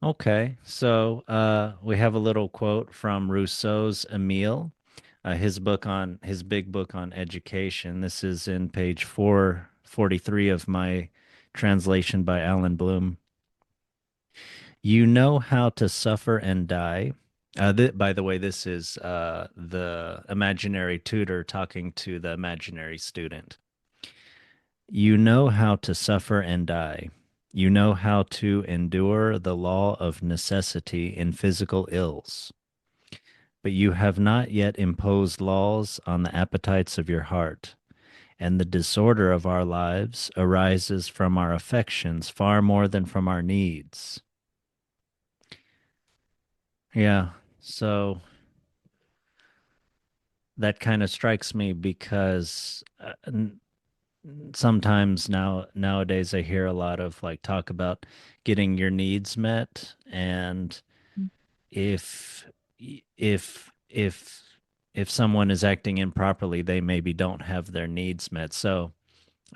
Okay, so we have a little quote from Rousseau's Emile, his big book on education. This is in page 443 of my translation by Alan Bloom. You know how to suffer and die. By the way, this is the imaginary tutor talking to the imaginary student. You know how to suffer and die. You know how to endure the law of necessity in physical ills. But you have not yet imposed laws on the appetites of your heart, and the disorder of our lives arises from our affections far more than from our needs. Yeah, so that kind of strikes me because sometimes nowadays I hear a lot of like talk about getting your needs met, and if if if someone is acting improperly, they maybe don't have their needs met. So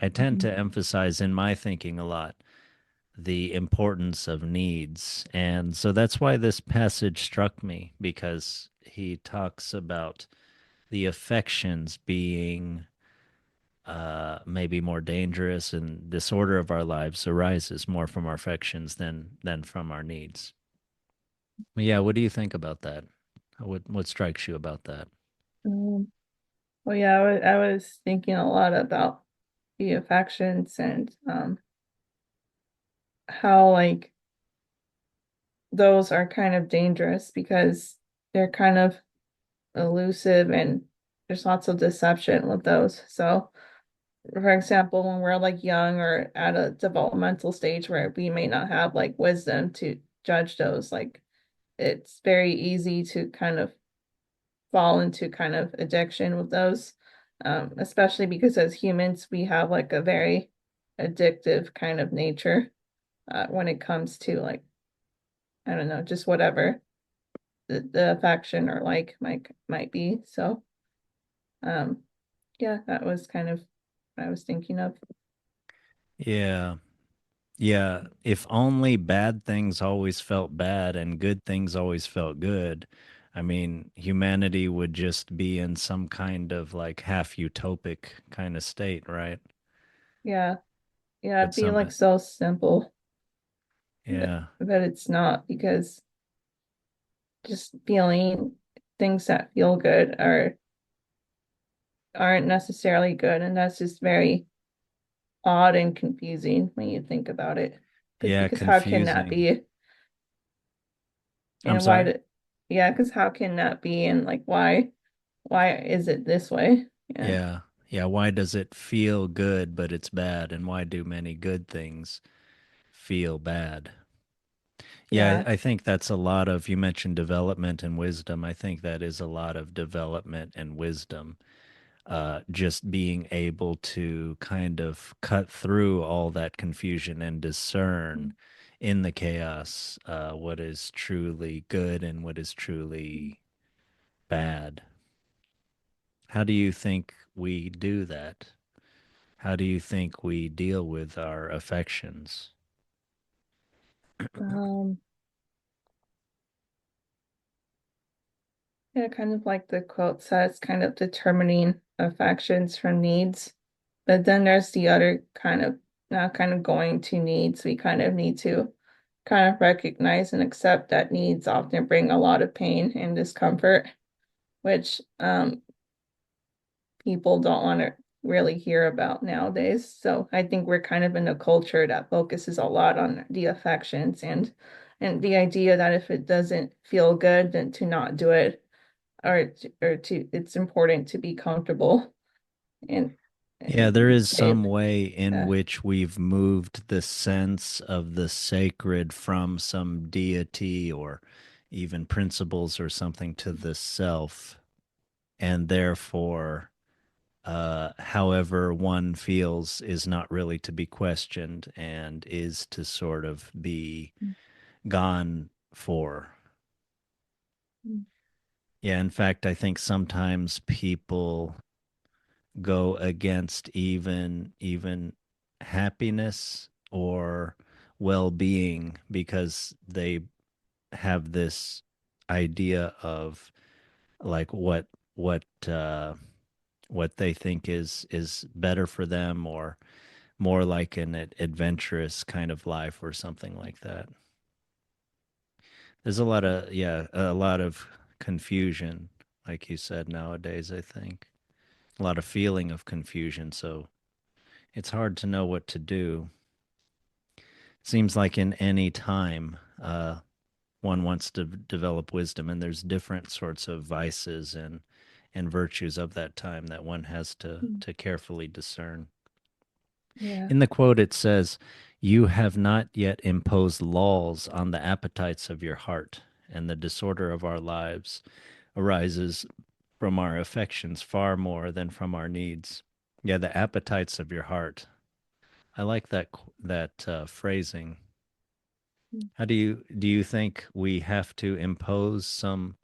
I tend Mhm. to emphasize in my thinking a lot the importance of needs. And so that's why this passage struck me, because he talks about the affections being maybe more dangerous, and disorder of our lives arises more from our affections than from our needs. Yeah, what do you think about that? What strikes you about that? Um, well, yeah, I was thinking a lot about the affections and how like those are kind of dangerous because they're kind of elusive and there's lots of deception with those. So, for example, when we're like young or at a developmental stage where we may not have like wisdom to judge those, like it's very easy to kind of fall into kind of addiction with those, especially because as humans, we have like a very addictive kind of nature when it comes to like, I don't know, just whatever the affection or like might be. So, um, yeah, that was kind of what I was thinking of. Yeah. Yeah, if only bad things always felt bad and good things always felt good, I mean, humanity would just be in some kind of like half utopic kind of state, right? Yeah, yeah, But it'd be some, like so simple, yeah, but it's not because just feeling things that feel good aren't necessarily good, and that's just very odd and confusing when you think about it. yeah, Because how can that confusing. be? I'm And why sorry? did, yeah, because how can that be? And like, why is it this way? Yeah, Yeah. Yeah, why does it feel good but it's bad, and why do many good things feel bad? Yeah, yeah, I think that's a lot of, you mentioned development and wisdom. I think that is a lot of development and wisdom, just being able to kind of cut through all that confusion and discern in the chaos what is truly good and what is truly bad. How do you think we do that? How do you think we deal with our affections? um, yeah, kind of like the quote says, kind of determining affections from needs. But then there's the other kind of now kind of going to needs. We kind of need to kind of recognize and accept that needs often bring a lot of pain and discomfort, which people don't want to really hear about nowadays. So I think we're kind of in a culture that focuses a lot on the affections and the idea that if it doesn't feel good, then to not do it or to it's important to be comfortable and Yeah, and there be is safe. some way in Yeah. which we've moved the sense of the sacred from some deity or even principles or something to the self, and therefore, however one feels is not really to be questioned and is to sort of be gone for. Yeah, in fact, I think sometimes people go against even happiness or well-being because they have this idea of like what what they think is better for them, or more like an adventurous kind of life or something like that. There's a lot of, yeah, a lot of confusion, like you said, nowadays, I think. A lot of feeling of confusion, so it's hard to know what to do. Seems like in any time, one wants to develop wisdom, and there's different sorts of vices and virtues of that time that one has Mm. to carefully discern. Yeah. In the quote, it says, "You have not yet imposed laws on the appetites of your heart, and the disorder of our lives arises from our affections far more than from our needs." Yeah, the appetites of your heart. I like that phrasing. Mm. How do you think we have to impose some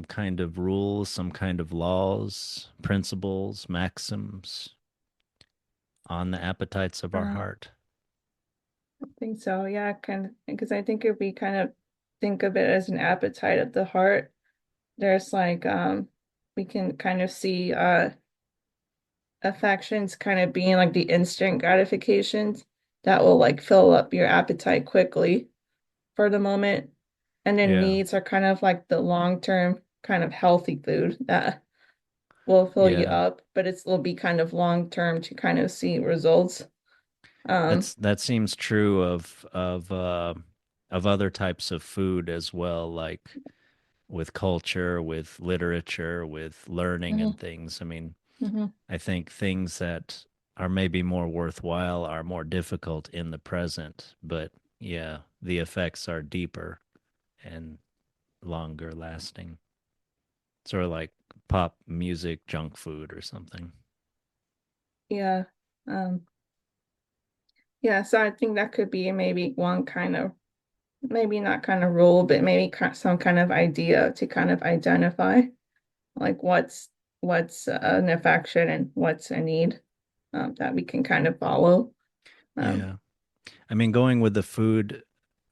kind of rules, some kind of laws, principles, maxims on the appetites of our Uh, heart? I think so. Yeah, kind of, because I think if we kind of think of it as an appetite of the heart, there's like we can kind of see affections kind of being like the instant gratifications that will like fill up your appetite quickly for the moment. And then Yeah. needs are kind of like the long-term kind of healthy food that will fill you Yeah. up, but it's will be kind of long-term to kind of see results. Um, That seems true of other types of food as well, like with culture, with literature, with learning mhm, and things. I mean, mhm. I think things that are maybe more worthwhile are more difficult in the present, but yeah, the effects are deeper and longer lasting. Sort of like pop music, junk food or something. Yeah. Um, yeah, so I think that could be maybe one kind of maybe not kind of rule, but maybe some kind of idea to kind of identify like what's an affection and what's a need that we can kind of follow. Um, Yeah. I mean, going with the food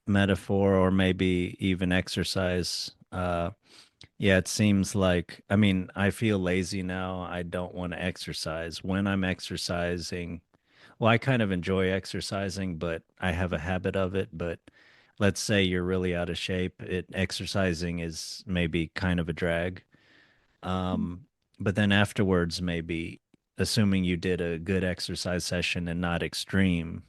metaphor or maybe even exercise, yeah, it seems like, I mean, I feel lazy now. I don't want to exercise. When I'm exercising, well, I kind of enjoy exercising, but I have a habit of it. But let's say you're really out of shape, exercising is maybe kind of a drag. Um, but then afterwards, maybe assuming you did a good exercise session and not extreme,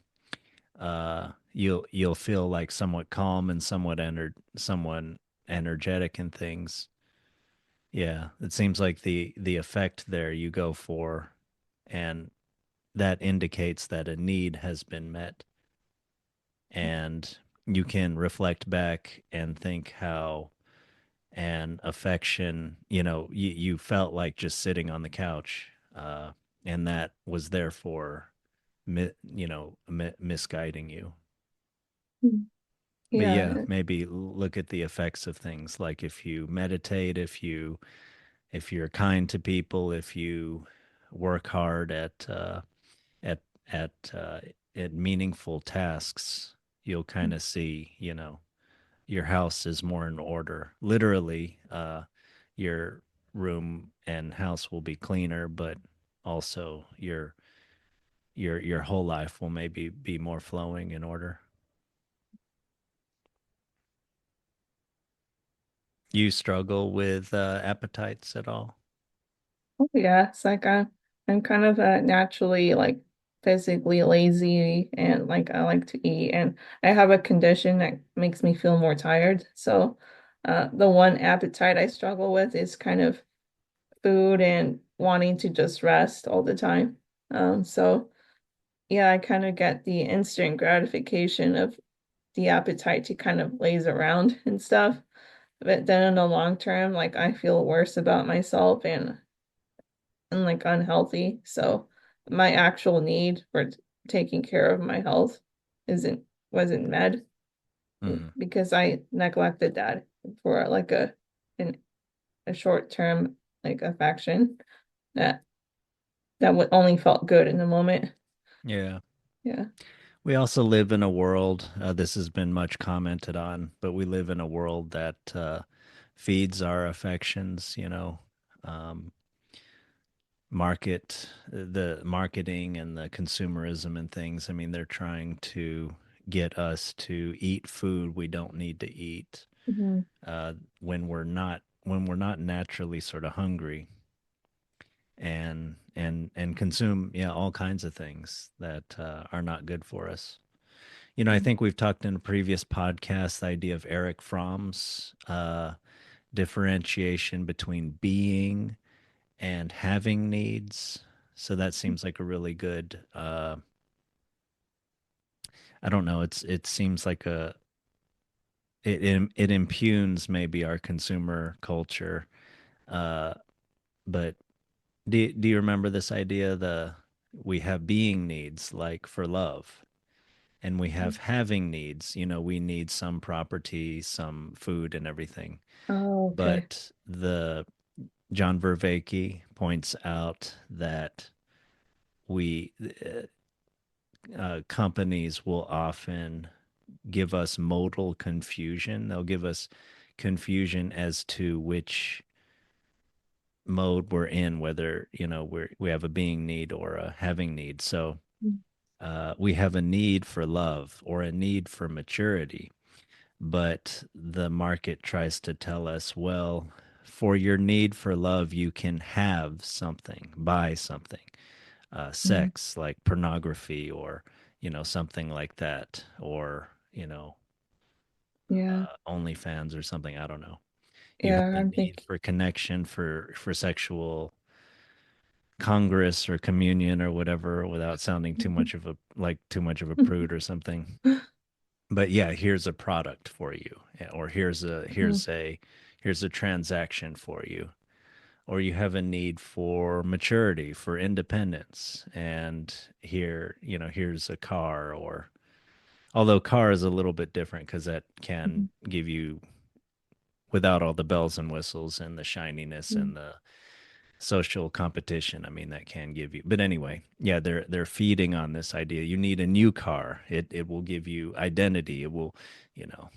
you'll feel like somewhat calm and someone energetic and things. Yeah, it seems like the effect there you go for, and that indicates that a need has been met, and you can reflect back and think how an affection, you felt like just sitting on the couch, and that was therefore, misguiding you. But yeah, yeah. maybe look at the effects of things, like if you meditate, if you're kind to people, if you work hard at at at meaningful tasks, you'll kind of see, your house is more in order. Literally, your room and house will be cleaner, but also your whole life will maybe be more flowing in order. You struggle with appetites at all? Oh, yeah, it's like I'm kind of naturally like physically lazy and like I like to eat and I have a condition that makes me feel more tired. So the one appetite I struggle with is kind of food and wanting to just rest all the time. So yeah, I kind of get the instant gratification of the appetite to kind of laze around and stuff. But then in the long term, like I feel worse about myself and like unhealthy. So my actual need for taking care of my health isn't wasn't met Mm, because I neglected that for like an, a short term like affection that that would only felt good in the moment. yeah. Yeah. We also live in a world, this has been much commented on, but we live in a world that feeds our affections, um, the marketing and the consumerism and things. I mean, they're trying to get us to eat food we don't need to eat Hmm. when we're not naturally sort of hungry and consume all kinds of things that are not good for us. I think we've talked in a previous podcast the idea of Eric Fromm's differentiation between being and having needs. So that seems like a really good. I don't know. It seems like it impugns maybe our consumer culture. Uh, but do you remember this idea? We have being needs like for love, and we have having needs. We need some property, some food, and everything. Oh, okay. But the John Vervaeke points out that we companies will often give us modal confusion. They'll give us confusion as to which mode we're in, whether we have a being need or a having need. So we have a need for love or a need for maturity, but the market tries to tell us, well, for your need for love, you can have something, buy something, Mhm. sex like pornography or something like that, or Yeah, OnlyFans or something. I don't know. You have yeah, a I'm need thinking. for connection, for sexual congress or communion or whatever, without sounding too much of a prude or something. But yeah, here's a product for you, or here's a transaction for you, or you have a need for maturity, for independence, and here's a car. Or although car is a little bit different because that can Mhm. give you, without all the bells and whistles and the shininess Mhm. and the social competition, I mean, that can give you. But anyway, yeah, they're feeding on this idea. You need a new car. It will give you identity. It will, you know,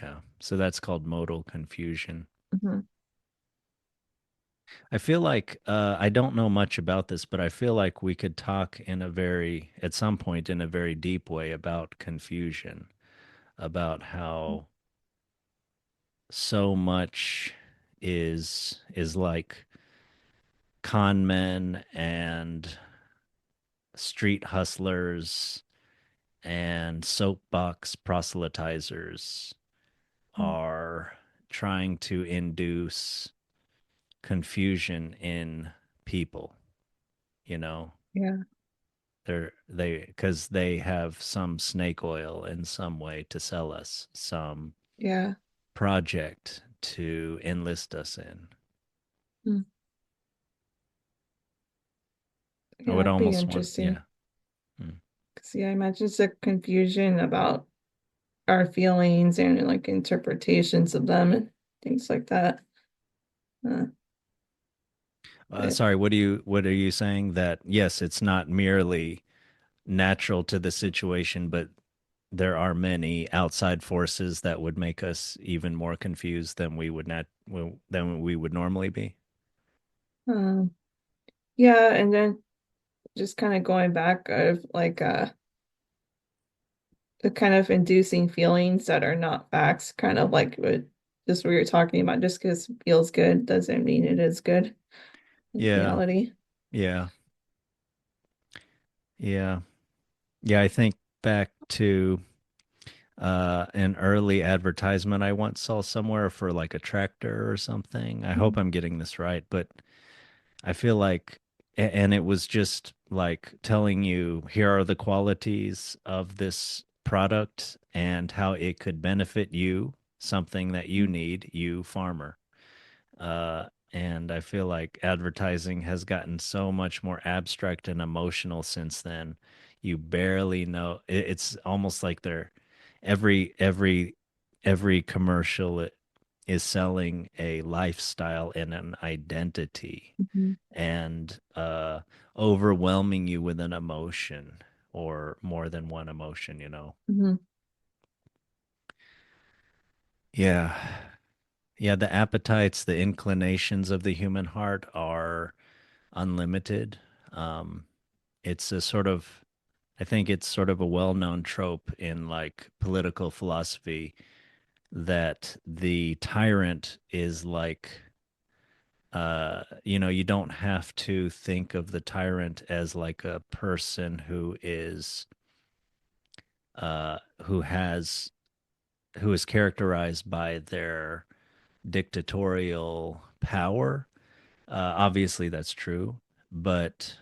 yeah. So that's called modal confusion. Mhm. I feel like I don't know much about this, but I feel like we could talk at some point, in a very deep way about confusion, about how so much is like con men and street hustlers and soapbox proselytizers Mhm. are trying to induce confusion in people, you know. Yeah, Because they have some snake oil in some way to sell us, some yeah. project to enlist us in. Mm. I Yeah, would it'd be almost want, interesting. yeah. Mm. 'Cause, yeah, I imagine it's a confusion about our feelings and like interpretations of them and things like that. Uh, but Sorry, what are you saying? That yes, it's not merely natural to the situation, but there are many outside forces that would make us even more confused than we would normally be. um, yeah, and then just kind of going back of like the kind of inducing feelings that are not facts, kind of like what just what you're talking about, just because it feels good doesn't mean it is good in Yeah, reality. yeah, yeah, yeah. I think back to an early advertisement I once saw somewhere for like a tractor or something. I hope I'm getting this right, but I feel like, and it was just like telling you, here are the qualities of this product and how it could benefit you, something that you need, you farmer. And I feel like advertising has gotten so much more abstract and emotional since then. You barely know. It's almost like every every every commercial is selling a lifestyle and an identity Mhm. and overwhelming you with an emotion. or more than one emotion, you know. Mhm. Yeah. Yeah, the appetites, the inclinations of the human heart are unlimited. Um, it's a sort of, I think it's sort of a well-known trope in like political philosophy that the tyrant is like, you don't have to think of the tyrant as like a person uh, who has, who is characterized by their dictatorial power. Obviously, that's true, but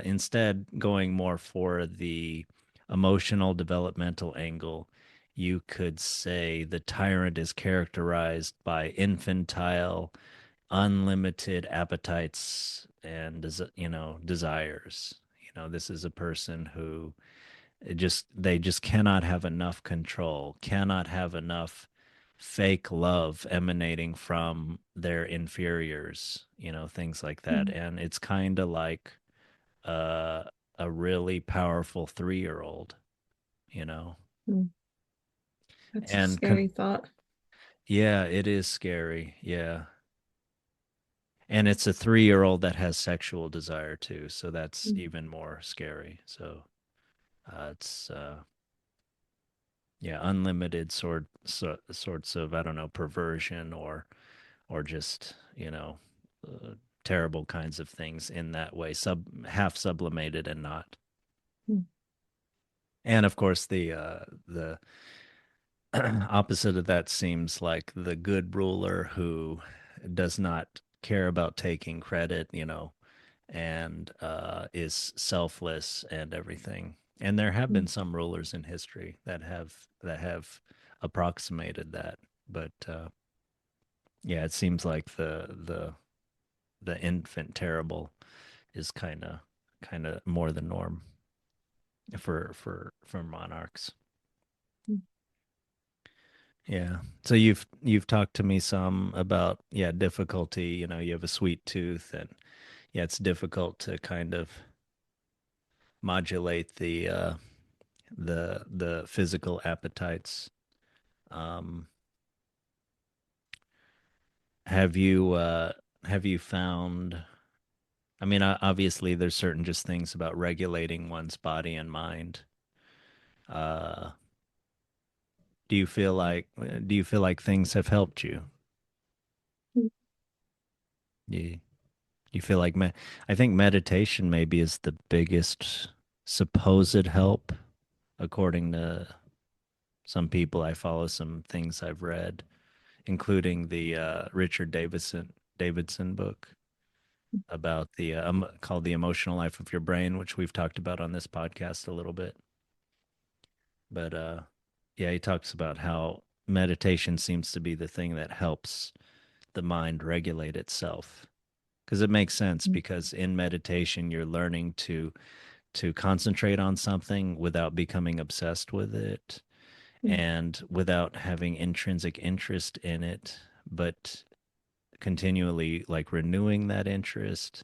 instead, going more for the emotional developmental angle, you could say the tyrant is characterized by infantile, unlimited appetites and desires. This is a person who they just cannot have enough control, cannot have enough fake love emanating from their inferiors, things like that. Mhm. And it's kind of like uh, a really powerful 3-year-old, you know. Mhm. That's a And scary thought. yeah, it is scary. Yeah. And it's a 3-year-old that has sexual desire too, so that's Mhm. even more scary. So it's yeah, unlimited sorts of, I don't know, perversion or just uh, terrible kinds of things in that way, half sublimated and not. Mhm. And of course, the opposite of that seems like the good ruler who does not care about taking credit, and is selfless and everything. And there have been Mhm. some rulers in history that have approximated that, but yeah, it seems like the infant terrible is kind of more the norm for monarchs. Yeah. So you've talked to me some about, yeah, difficulty, you have a sweet tooth, and yeah, it's difficult to kind of modulate the physical appetites. Um have you found, I mean, obviously there's certain just things about regulating one's body and mind. Uh do you feel like things have helped you? You you feel like I think meditation maybe is the biggest supposed help according to some people I follow, some things I've read, including the Richard Davidson book about the called The Emotional Life of Your Brain, which we've talked about on this podcast a little bit. But yeah, he talks about how meditation seems to be the thing that helps the mind regulate itself. Because it makes sense, Mhm. because in meditation you're learning to concentrate on something without becoming obsessed with it Mhm. and without having intrinsic interest in it, but continually like renewing that interest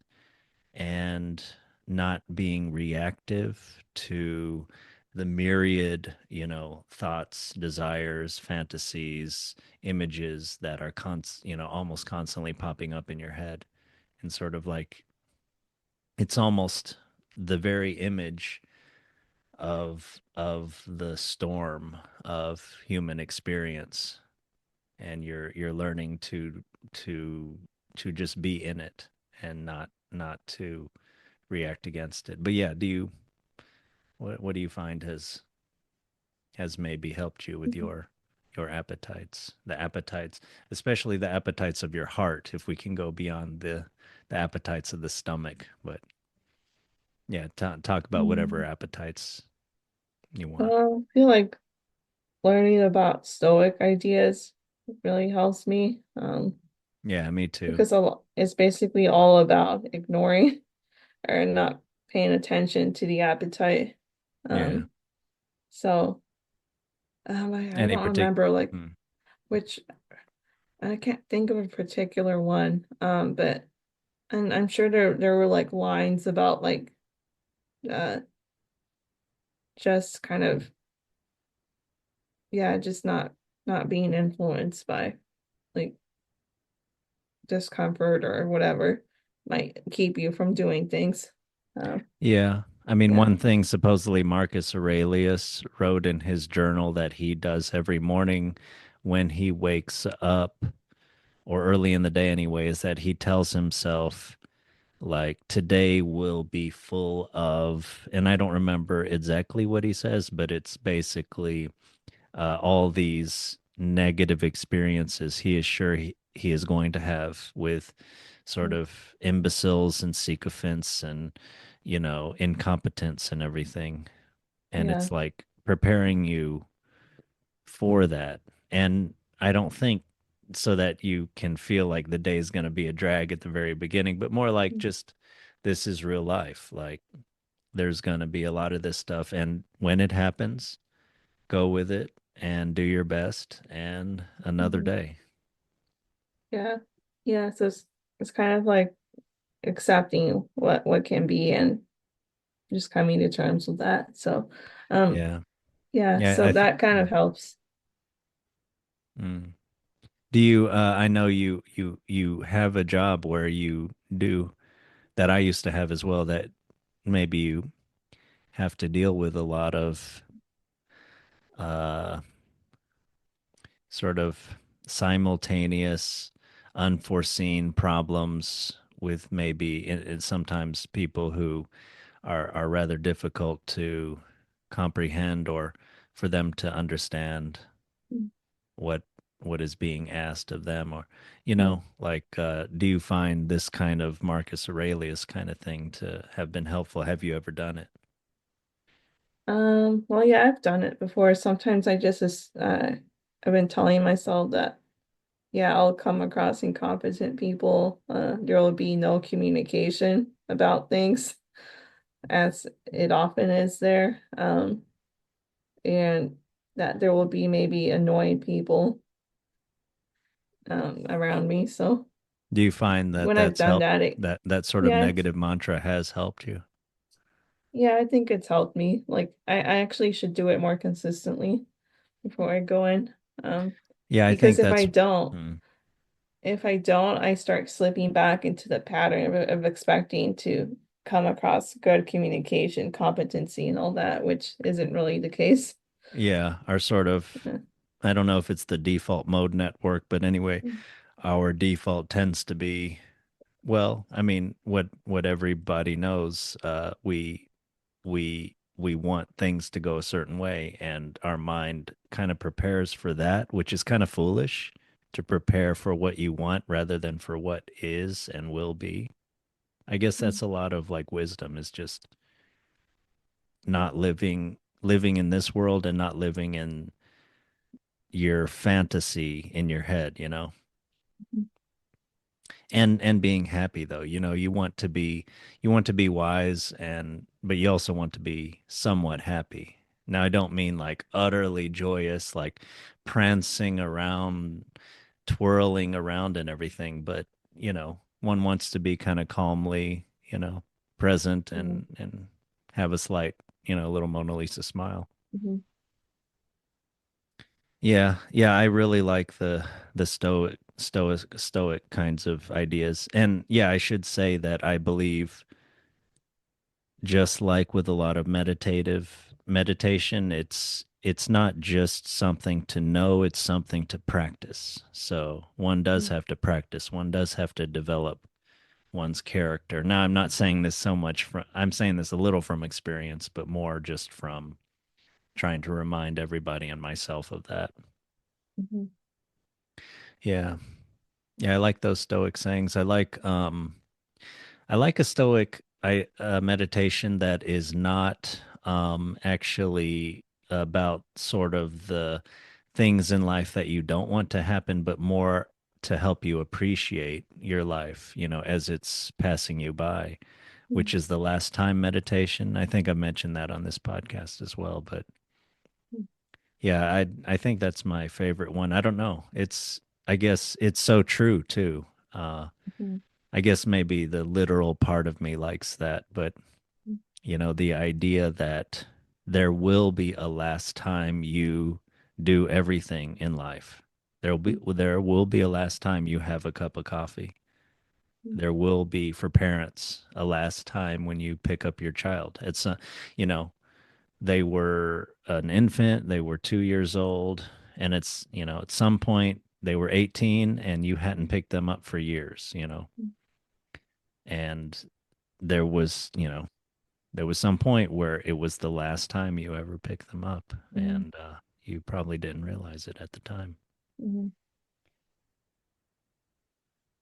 and not being reactive to the myriad, thoughts, desires, fantasies, images that are almost constantly popping up in your head. And sort of like it's almost the very image of the storm of human experience, and you're learning to to just be in it and not to react against it. But yeah, what do you find has maybe helped you with Mhm. your appetites, the appetites, especially the appetites of your heart, if we can go beyond the appetites of the stomach? But yeah, talk about whatever Mhm. appetites you want. I feel like learning about Stoic ideas really helps me. Yeah, me too. Because it's basically all about ignoring or not paying attention to the appetite. Yeah. Um, so I Any don't particular? remember like which I can't think of a particular one. But and I'm sure there were like lines about like uh just kind of, yeah, just not being influenced by like discomfort or whatever might keep you from doing things. Um, Yeah. I mean, yeah. one thing supposedly Marcus Aurelius wrote in his journal that he does every morning when he wakes up, or early in the day anyway, is that he tells himself, like, today will be full of, and I don't remember exactly what he says, but it's basically all these negative experiences he is sure he is going to have with sort of imbeciles and sycophants and, incompetence and everything. And Yeah. it's like preparing you for that. And I don't think so that you can feel like the day is going to be a drag at the very beginning, but more like just this is real life. Like there's going to be a lot of this stuff. And when it happens, go with it and do your best and another Mhm. day. Yeah. Yeah. So it's kind of like accepting what can be and just coming to terms with that. So um Yeah. yeah, Yeah. so that kind of helps. Mm. Do you, I know you have a job where you do that I used to have as well, that maybe you have to deal with a lot of, uh, sort of simultaneous, unforeseen problems with maybe sometimes people who are rather difficult to comprehend or for them to understand what what is being asked of them, or Mhm. like do you find this kind of Marcus Aurelius kind of thing to have been helpful? Have you ever done it? Well, yeah, I've done it before. Sometimes I've been telling myself that, yeah, I'll come across incompetent people. There will be no communication about things as it often is there. And that there will be maybe annoying people around me. So Do you find that when I've that's done helped, that, that sort of yeah, negative mantra has helped you? yeah, I think it's helped me. Like I actually should do it more consistently before I go in. Um, Yeah, I because think that's if I don't, I start slipping back into the pattern of expecting to come across good communication, competency, and all that, which isn't really the case. yeah, our sort of, Yeah. I don't know if it's the default mode network, but anyway, our default tends to be, well, I mean, what everybody knows, we want things to go a certain way, and our mind kind of prepares for that, which is kind of foolish to prepare for what you want rather than for what is and will be. I guess that's a lot of like wisdom, is just not living in this world and not living in your fantasy in your head, and being happy though. You want to be wise, and but you also want to be somewhat happy. Now I don't mean like utterly joyous, like prancing around, twirling around and everything, but one wants to be kind of calmly, present Mhm. and have a slight, little Mona Lisa smile. Mhm. Yeah, yeah, I really like the stoic kinds of ideas. And yeah, I should say that I believe, just like with a lot of meditative meditation, it's not just something to know, it's something to practice. So one does Mhm. have to practice, one does have to develop one's character. Now, I'm not saying this so much from, I'm saying this a little from experience, but more just from trying to remind everybody and myself of that. Mhm. Yeah. Yeah, I like those stoic sayings. I like a stoic meditation that is not actually about sort of the things in life that you don't want to happen, but more to help you appreciate your life, as it's passing you by, which Mhm. is the last time meditation. I think I mentioned that on this podcast as well, but yeah, I think that's my favorite one. I don't know. I guess it's so true too. Uh Mhm. I guess maybe the literal part of me likes that, but the idea that there will be a last time you do everything in life. There will be a last time you have a cup of coffee. There will be for parents a last time when you pick up your child. It's you know, they were an infant, they were 2 years old, and it's, at some point they were 18 and you hadn't picked them up for years. And there was, there was some point where it was the last time you ever picked them up, Mm-hmm. and you probably didn't realize it at the time. Mm-hmm.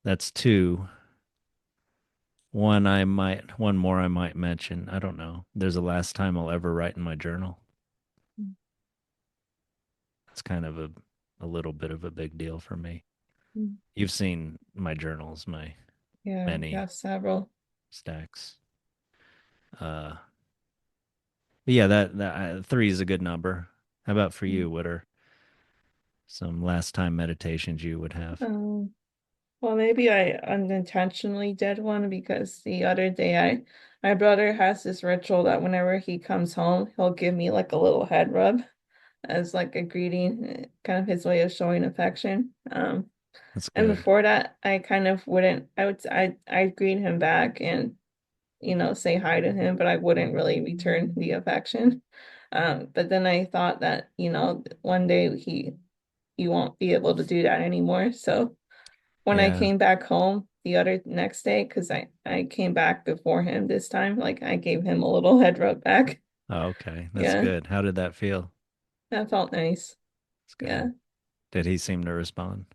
That's two. One more I might mention. I don't know. There's a last time I'll ever write in my journal. It's kind of a little bit of a big deal for me. Mm-hmm. You've seen my journals, my Yeah, we many have several. stacks. Uh, but yeah, that three is a good number. How about for Mm. you? What are some last time meditations you would have? Um, well, maybe I unintentionally did one because the other day my brother has this ritual that whenever he comes home, he'll give me like a little head rub as like a greeting, kind of his way of showing affection. That's And good. before that, I kind of wouldn't, I'd greet him back and, say hi to him, but I wouldn't really return the affection. But then I thought that, one day he won't be able to do that anymore. So when I Yeah. came back home the other next day, because I came back before him this time, like I gave him a little head rub back. Oh, okay. That's Yeah, good. How did that feel? that felt nice. That's Yeah, good. Did he seem to respond?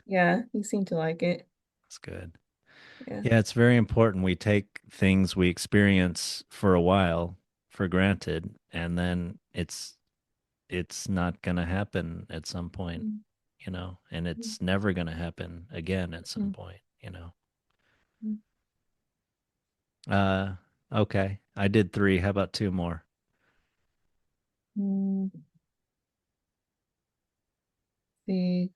yeah, he seemed to like it. That's good. Yeah. Yeah, it's very important. We take things we experience for a while for granted, and then it's not going to happen at some point, and it's never going to happen again at some point. Uh, okay. I did three. How about two more? Mm, the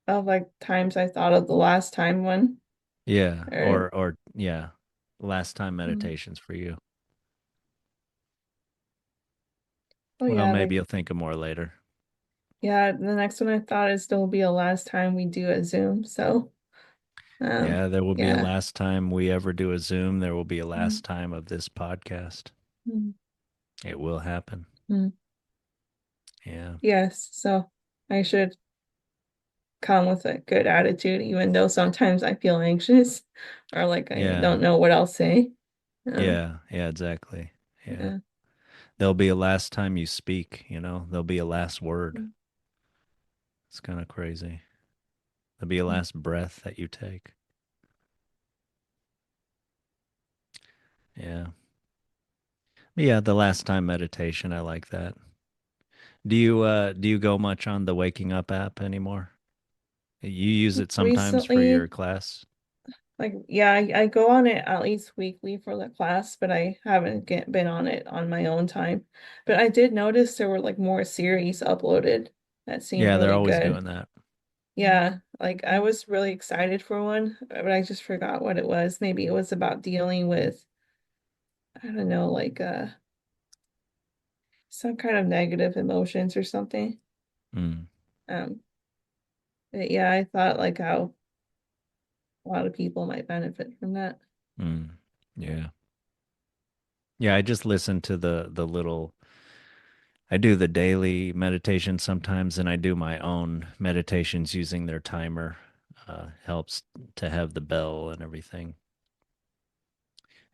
of like times I thought of the last time one, Yeah, or or yeah, last time mm, meditations for you. oh Well, yeah, maybe like you'll think of more later. yeah, the next one I thought is there will be a last time we do a Zoom. So Yeah, there will be a yeah. last time we ever do a Zoom. There will be a Mm, last time of this podcast. mm, It will happen. mm. Yeah. Yes, so I should come with a good attitude, even though sometimes I feel anxious or like I Yeah. don't know what I'll say. Um, Yeah. Yeah, exactly. Yeah. yeah. There'll be a last time you speak. There'll be a last word. Mm, It's kind of crazy. There'll be a mm, last breath that you take. Yeah. Yeah, the last time meditation, I like that. Do you go much on the Waking Up app anymore? You use it sometimes for your Recently, class? like yeah, I go on it at least weekly for the class, but I haven't been on it on my own time. But I did notice there were like more series uploaded that seemed Yeah, they're really always good. doing that. Yeah, like I was really excited for one, but I just forgot what it was. Maybe it was about dealing with, I don't know, like some kind of negative emotions or something. Mm, Um, but yeah, I thought like how a lot of people might benefit from that. mm. Yeah. Yeah, I just listen to the little I do the daily meditation sometimes, and I do my own meditations using their timer. Helps to have the bell and everything.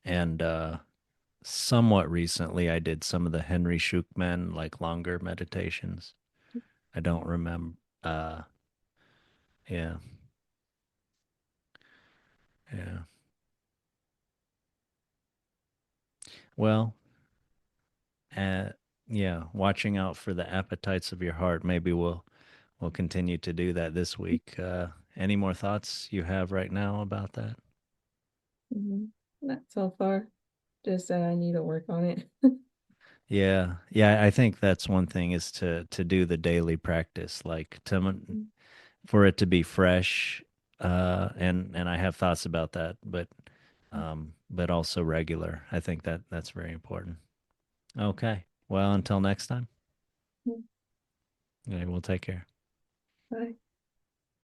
And somewhat recently, I did some of the Henry Shukman, like longer meditations. I don't remember. Yeah, yeah. Well, uh, yeah. Watching out for the appetites of your heart. Maybe we'll continue to do that this week. Any more thoughts you have right now about that? Mhm. Not so far, just that I need to work on it. Yeah. Yeah, I think that's one thing is to do the daily practice, like to for it to be fresh. And I have thoughts about that, but but also regular. I think that that's very important. Okay. Well, until next time, Mm, okay, we'll take care. bye.